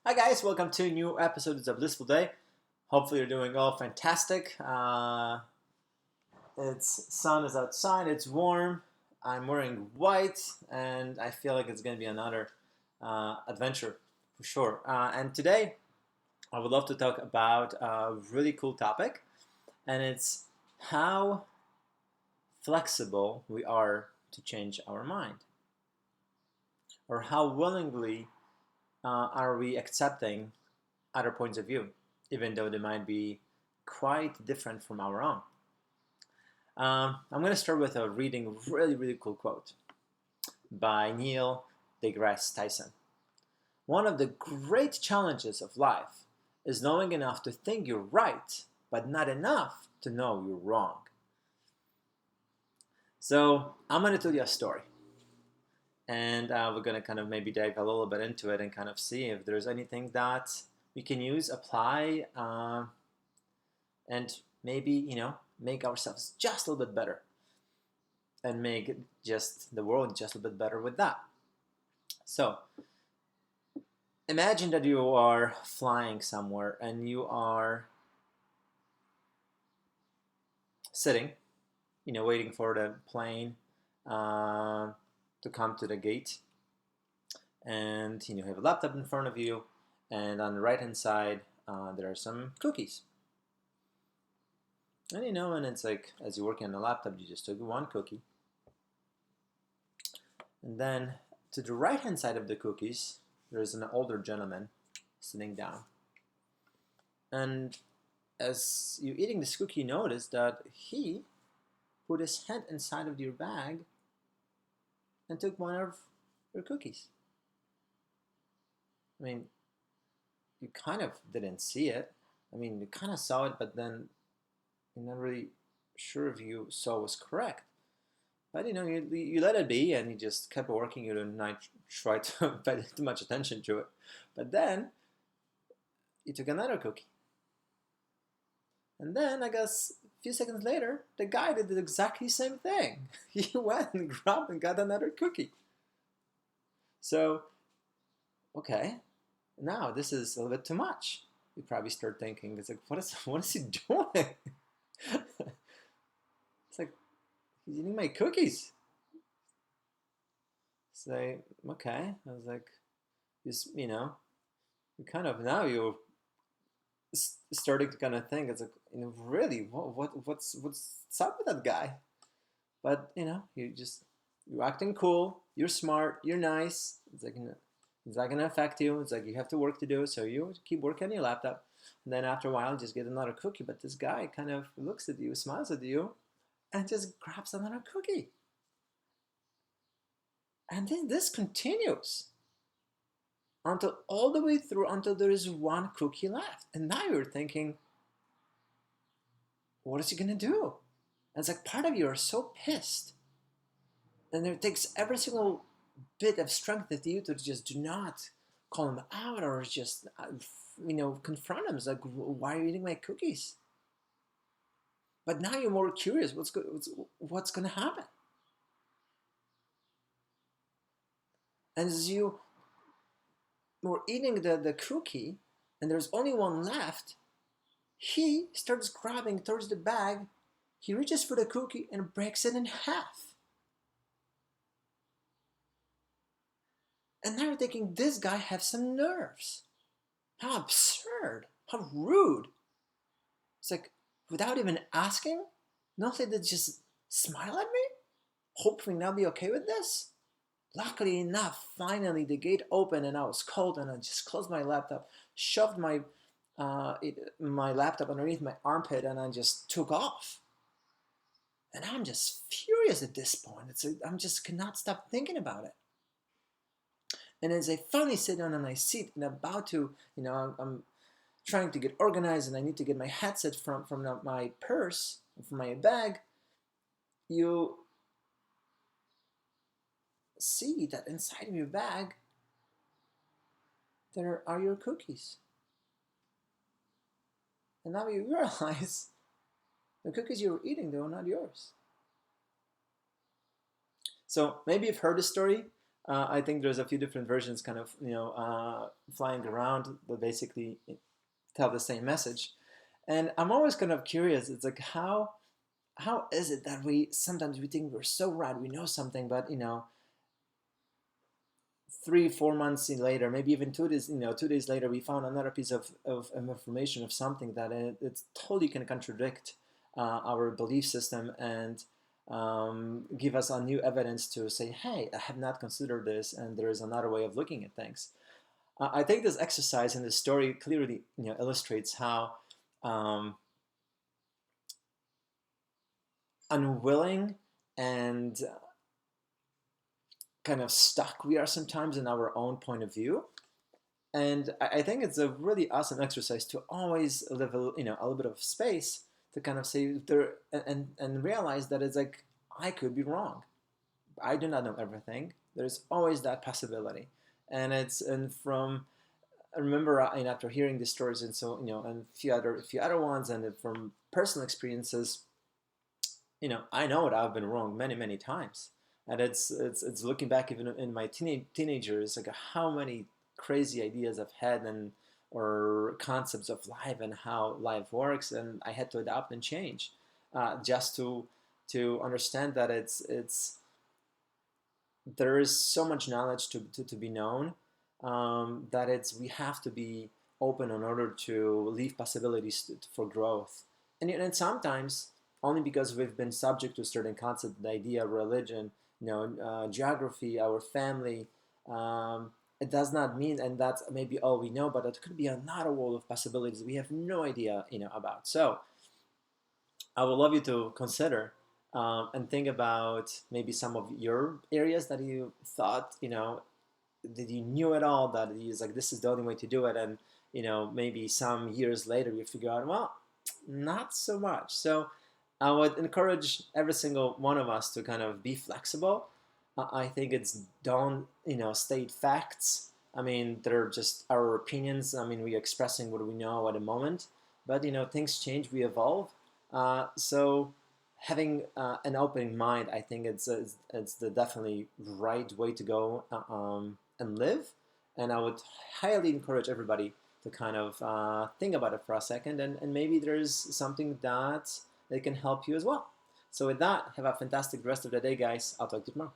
Hi guys, welcome to new episodes of Blissful Day. Hopefully you're doing all fantastic. It's sun is outside, it's warm. I'm wearing white, and I feel like it's going to be another adventure for sure. And today, I would love to talk about a really cool topic, and it's how flexible we are to change our mind, or how willingly are we accepting other points of view, even though they might be quite different from our own. I'm going to start with a reading a really, really cool quote by Neil deGrasse Tyson. One of the great challenges of life is knowing enough to think you're right, but not enough to know you're wrong. So I'm going to tell you a story. And we're going to kind of maybe dive a little bit into it and kind of see if there's anything that we can use, apply, and maybe, make ourselves just a little bit better and make just the world just a bit better with that. So imagine that you are flying somewhere and you are sitting, waiting for the plane to come to the gate, and you have a laptop in front of you, and on the right hand side there are some cookies. And it's like, as you're working on the laptop, you just took one cookie, and then to the right hand side of the cookies there's an older gentleman sitting down, and as you're eating this cookie, you notice that he put his hand inside of your bag and took one of your cookies. I mean, you kind of didn't see it. I mean, you kind of saw it, but then you're not really sure if you saw was correct. But you let it be, and you just kept working. You did not try to pay too much attention to it. But then you took another cookie, and then I guess a few seconds later, the guy did the exactly same thing. He went and grabbed and got another cookie. So, okay, now this is a little bit too much. You probably start thinking, it's like, what is he doing? It's like, he's eating my cookies. Say, okay. I was like, you kind of, now you're starting to kind of think, it's like, really, what's up with that guy? But you're acting cool, you're smart, you're nice. It's like, it's not gonna affect you. It's like you have to work to do, so you keep working on your laptop, and then after a while, just get another cookie. But this guy kind of looks at you, smiles at you, and just grabs another cookie. And then this continues until all the way through, until there is one cookie left. And now you're thinking, what is he gonna do? And it's like part of you are so pissed, and it takes every single bit of strength that you to just do not call him out or just confront him. It's like, why are you eating my cookies? But now you're more curious. What's going to happen? And as you were eating the cookie, and there's only one left, he starts grabbing towards the bag. He reaches for the cookie and breaks it in half. And now you're thinking, this guy has some nerves. How absurd. How rude. It's like, without even asking, nothing to just smile at me? Hoping I'll be okay with this? Luckily enough, finally the gate opened and I was cold, and I just closed my laptop, shoved my laptop underneath my armpit, and I just took off. And I'm just furious at this point. I'm just cannot stop thinking about it. And as I finally sit down on my seat and about to, I'm trying to get organized, and I need to get my headset from my purse, from my bag, you see that inside of your bag there are your cookies. And now you realize the cookies you were eating, they were not yours. So maybe you've heard the story, I think there's a few different versions kind of, flying around that basically tell the same message. And I'm always kind of curious. It's like how is it that we sometimes we think we're so right, we know something, but 3 4 months later, maybe even 2 days, 2 days later, we found another piece of information of something that it's totally can contradict our belief system and give us a new evidence to say, hey, I have not considered this, and there is another way of looking at things. I think this exercise in this story clearly, illustrates how unwilling and kind of stuck we are sometimes in our own point of view. And I think it's a really awesome exercise to always live a little bit of space to kind of say there and realize that it's like I could be wrong. I do not know everything. There's always that possibility, and from I remember after hearing these stories and so and a few other ones and from personal experiences, I know that I've been wrong many times, and it's looking back even in my teenagers, like how many crazy ideas I've had and or concepts of life and how life works, and I had to adapt and change, just to understand that it's there is so much knowledge to be known, that we have to be open in order to leave possibilities for growth. And sometimes only because we've been subject to certain concepts, the idea of religion, geography, our family, it does not mean, and that's maybe all we know, but it could be another world of possibilities we have no idea about. So I would love you to consider, and think about maybe some of your areas that you thought, that you knew it all, that you was like, this is the only way to do it. And, maybe some years later you figure out, well, not so much. So I would encourage every single one of us to kind of be flexible. I think it's don't, state facts. I mean, they're just our opinions. I mean, we're expressing what we know at the moment, but, things change, we evolve. So having an open mind, I think it's the definitely right way to go, and live. And I would highly encourage everybody to kind of think about it for a second, and maybe there's something that can help you as well. So with that, have a fantastic rest of the day, guys. I'll talk to you tomorrow.